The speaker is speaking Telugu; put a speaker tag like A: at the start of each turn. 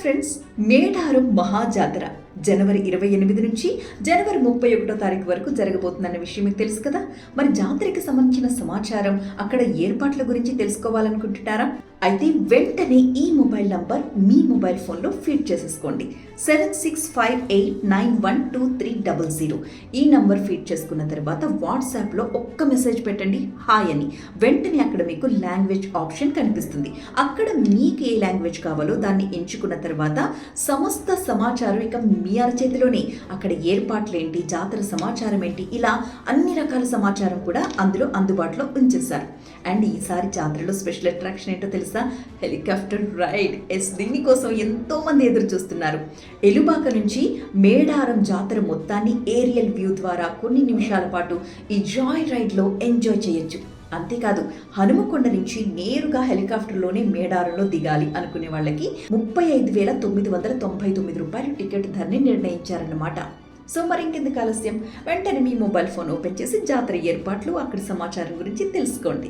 A: ఫ్రెండ్స్, మేడారం మహాజాతర జనవరి 28 నుంచి జనవరి 31 తారీఖు వరకు జరగబోతుందన్న విషయం మీకు తెలుసు కదా. మరి జాతరకి సంబంధించిన సమాచారం, అక్కడ ఏర్పాట్ల గురించి తెలుసుకోవాలనుకుంటున్నారా? అయితే వెంటనే ఈ మొబైల్ నంబర్ మీ మొబైల్ ఫోన్లో ఫీడ్ చేసేసుకోండి. 7658912300 ఈ నంబర్ ఫీడ్ చేసుకున్న తర్వాత వాట్సాప్లో ఒక్క మెసేజ్ పెట్టండి, హాయ్ అని. వెంటనే అక్కడ మీకు లాంగ్వేజ్ ఆప్షన్ కనిపిస్తుంది. అక్కడ మీకు ఏ లాంగ్వేజ్ కావాలో దాన్ని ఎంచుకున్న తర్వాత సమస్త సమాచారం ఇక మీ అరచేతిలోనే. అక్కడ ఏర్పాట్లు ఏంటి, జాతర సమాచారం ఏంటి, ఇలా అన్ని రకాల సమాచారం కూడా అందులో అందుబాటులో ఉంచేశారు. అండ్ ఈసారి జాతరలో స్పెషల్ అట్రాక్షన్ ఏంటో తెలుసా? Helicopter ride. దీనికోసం ఎంతో మంది ఎదురు చూస్తున్నారు. ఎలుబాక నుంచి మేడారం జాతర మొత్తాన్ని ఏరియల్ వ్యూ ద్వారా కొన్ని నిమిషాల పాటు ఈ జాయ్ రైడ్లో ఎంజాయ్ చేయొచ్చు. అంతేకాదు, హనుమకొండ నుంచి నేరుగా హెలికాప్టర్లోనే మేడారంలో దిగాలి అనుకునే వాళ్ళకి 35,999 రూపాయలు టికెట్ ధరని నిర్ణయించారన్నమాట. సో మరి ఇంకెందుకు ఆలస్యం, వెంటనే మీ మొబైల్ ఫోన్ ఓపెన్ చేసి జాతర ఏర్పాట్లు, అక్కడి సమాచారం గురించి తెలుసుకోండి.